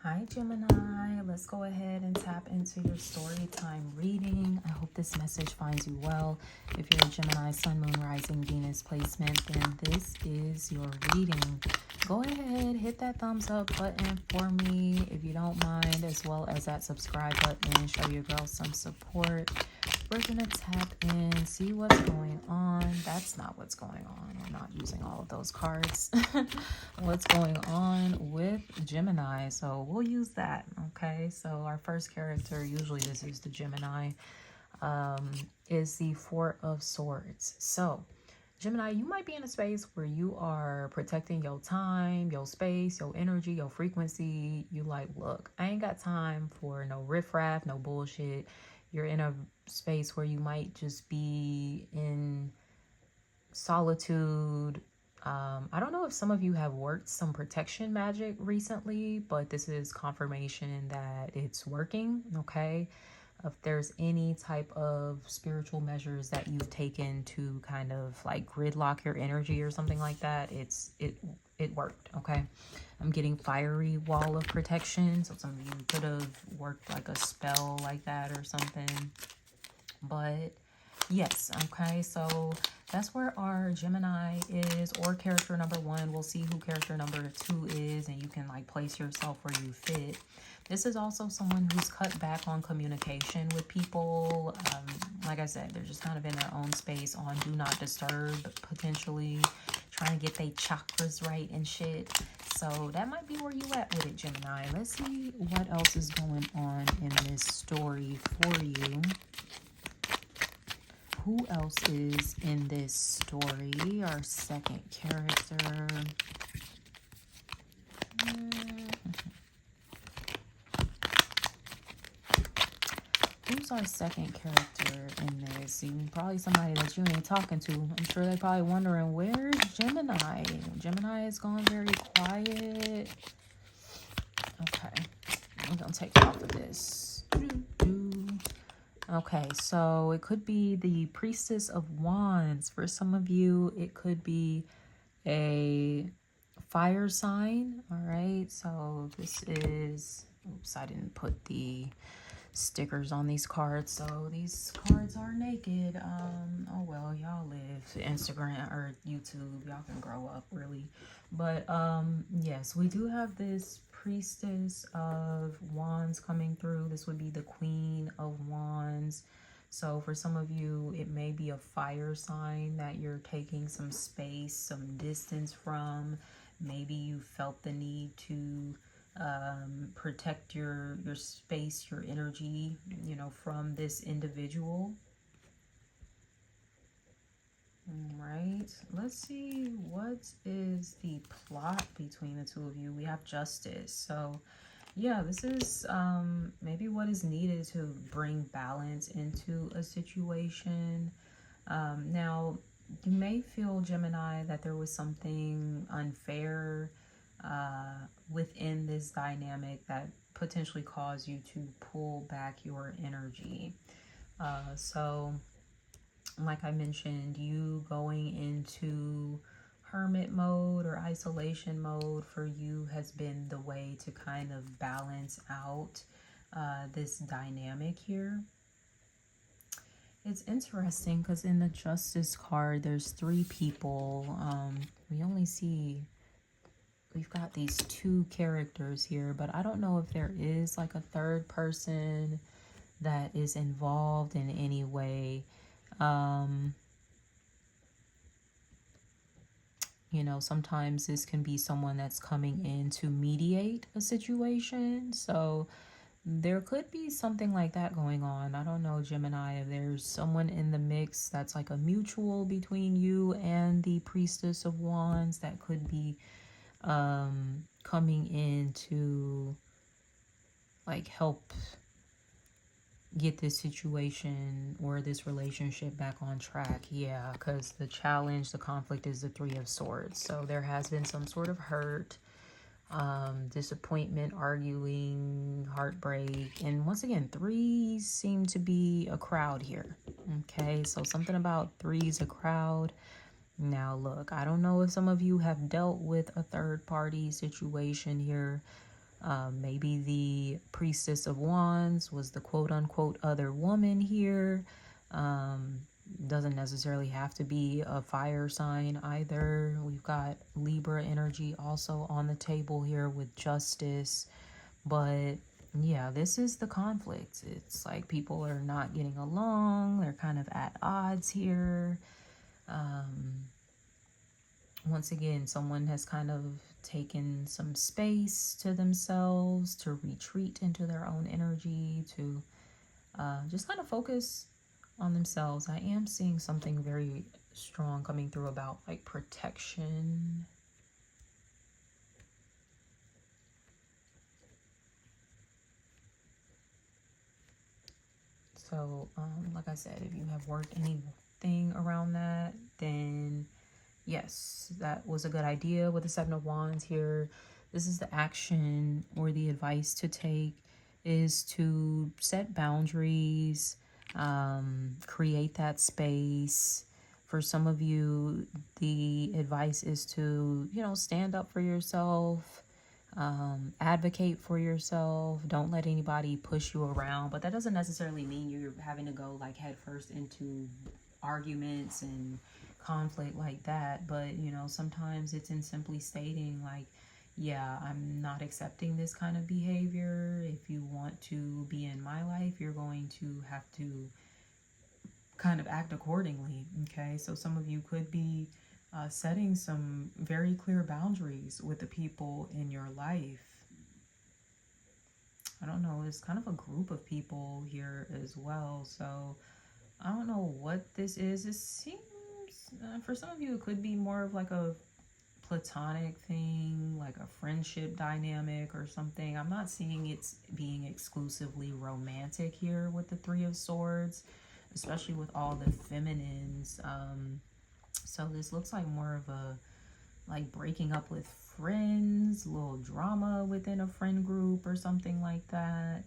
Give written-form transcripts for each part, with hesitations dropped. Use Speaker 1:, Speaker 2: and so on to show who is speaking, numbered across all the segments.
Speaker 1: Hi Gemini, let's go ahead and tap into your story time reading. I hope this message finds you well. If you're a Gemini, Sun, Moon, Rising, Venus placement, then this is your reading. Go ahead, hit that thumbs up button for me if you don't mind, as well as that subscribe button. Show your girl some support. We're gonna tap in, see what's going on. That's not what's going on. We're not using all of those cards. What's going on with Gemini? So we'll use that. Okay, so our first character, usually this is the Gemini, is the Four of Swords. So Gemini, you might be in a space where you are protecting your time, your space, your energy, your frequency. You like, look, I ain't got time for no riffraff, no bullshit. You're in a space where you might just be in solitude. I don't know if some of you have worked some protection magic recently, but this is confirmation that it's working, okay? If there's any type of spiritual measures that you've taken to kind of like gridlock your energy or something like that, it worked, okay? I'm getting fiery wall of protection, so some of you could have worked like a spell like that or something. But yes, okay, so that's where our Gemini is, or character number one. We'll see who character number two is, and you can like place yourself where you fit. This is also someone who's cut back on communication with people. Like I said, they're just kind of in their own space on do not disturb, potentially trying to get their chakras right and shit. So that might be where you at with it, Gemini. Let's see what else is going on in this story for you. Who else is in this story? Our second character. Who's our second character in this? Probably somebody that you ain't talking to. I'm sure they're probably wondering, where's Gemini? Gemini has gone very quiet. Okay, I'm gonna take off of this. Okay, so it could be the Priestess of Wands. For some of you, it could be a fire sign. All right, so this is, oops, I didn't put the stickers on these cards, so these cards are naked. Oh well, y'all live Instagram or YouTube, y'all can grow up really. But yes, we do have this Priestess of Wands coming through. This would be the Queen of Wands. So for some of you, it may be a fire sign that you're taking some space, some distance from. Maybe you felt the need to protect your space, your energy, you know, from this individual. All right, let's see, what is the plot between the two of you? We have justice. So yeah, this is maybe what is needed to bring balance into a situation. Now, you may feel, Gemini, that there was something unfair within this dynamic that potentially caused you to pull back your energy. So, like I mentioned, you going into hermit mode or isolation mode for you has been the way to kind of balance out this dynamic here. It's interesting because in the Justice card, there's three people. We only see, we've got these two characters here, but I don't know if there is like a third person that is involved in any way. You know, sometimes this can be someone that's coming in to mediate a situation. So there could be something like that going on. I don't know, Gemini, if there's someone in the mix that's like a mutual between you and the Priestess of Wands that could be coming in to like help get this situation or this relationship back on track. Yeah, because the challenge, the conflict is the Three of Swords. So there has been some sort of hurt, disappointment, arguing, heartbreak, and once again, threes seem to be a crowd here. Okay, so something about threes, a crowd. Now look, I don't know if some of you have dealt with a third party situation here, Maybe the Priestess of Wands was the quote unquote other woman here. Um, doesn't necessarily have to be a fire sign either. We've got Libra energy also on the table here with Justice. But yeah, this is the conflict. It's like people are not getting along, they're kind of at odds here. Once again, someone has kind of taken some space to themselves to retreat into their own energy, to just kind of focus on themselves. I am seeing something very strong coming through about like protection. So, like I said, if you have worked anything around that, then yes, that was a good idea with the Seven of Wands here. This is the action or the advice to take, is to set boundaries, create that space. For some of you, the advice is to, stand up for yourself, advocate for yourself. Don't let anybody push you around. But that doesn't necessarily mean you're having to go like head first into arguments and conflict like that. But sometimes it's in simply stating like, yeah, I'm not accepting this kind of behavior. If you want to be in my life, you're going to have to kind of act accordingly. Okay, so some of you could be setting some very clear boundaries with the people in your life. I don't know, it's kind of a group of people here as well. So I don't know what this is. It seems, for some of you, it could be more of like a platonic thing, like a friendship dynamic or something. I'm not seeing it being exclusively romantic here with the Three of Swords, especially with all the feminines. So this looks like more of a like breaking up with friends, a little drama within a friend group or something like that.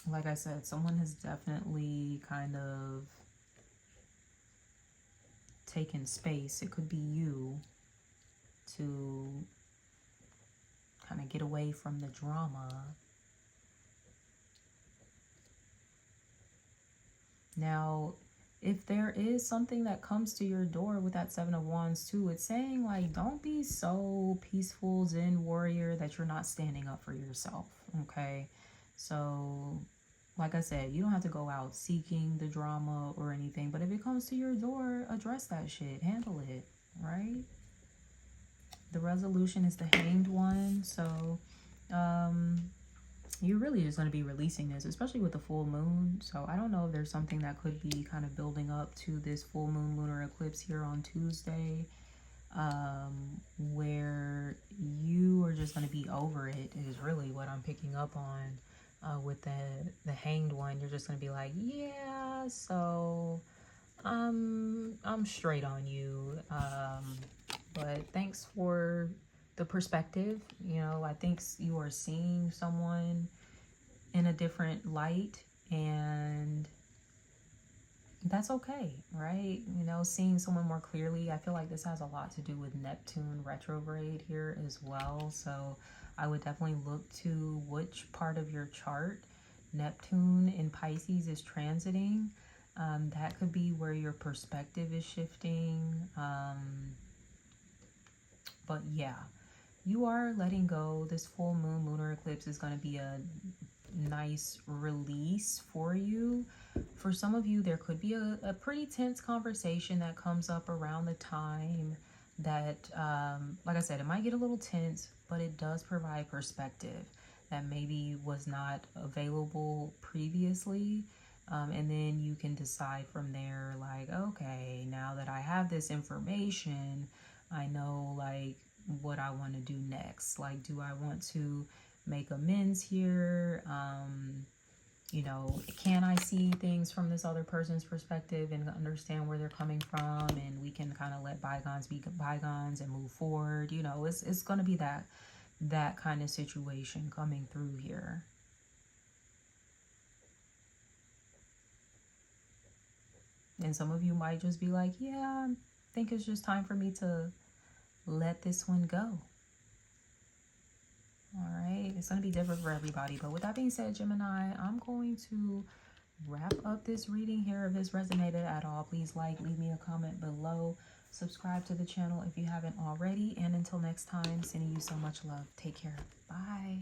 Speaker 1: Like I said, someone has definitely kind of taken space. It could be you, to kind of get away from the drama. Now, if there is something that comes to your door with that Seven of Wands too, it's saying like, don't be so peaceful Zen warrior that you're not standing up for yourself. Okay, so like I said, you don't have to go out seeking the drama or anything, but if it comes to your door, address that shit, handle it, right? The resolution is the Hanged One. So you're really just going to be releasing this, especially with the full moon. So I don't know if there's something that could be kind of building up to this full moon lunar eclipse here on Tuesday, where you are just going to be over it, is really what I'm picking up on. With the Hanged One, you're just going to be like, yeah, so I'm straight on you. But thanks for the perspective. I think you are seeing someone in a different light, and that's okay, right? Seeing someone more clearly. I feel like this has a lot to do with Neptune retrograde here as well. So I would definitely look to which part of your chart Neptune in Pisces is transiting. That could be where your perspective is shifting. But yeah, you are letting go. This full moon lunar eclipse is going to be a nice release for you. For some of you, there could be a pretty tense conversation that comes up around the time that, like I said, it might get a little tense, but it does provide perspective that maybe was not available previously. And then you can decide from there, like, okay, now that I have this information, I know like what I want to do next. Like, do I want to make amends here? Can I see things from this other person's perspective and understand where they're coming from, and we can kind of let bygones be bygones and move forward. It's going to be that kind of situation coming through here. And some of you might just be like, yeah, I think it's just time for me to let this one go. All right, it's going to be different for everybody. But with that being said, Gemini, I'm going to wrap up this reading here. If this resonated at all, please leave me a comment below. Subscribe to the channel if you haven't already. And until next time, sending you so much love. Take care. Bye.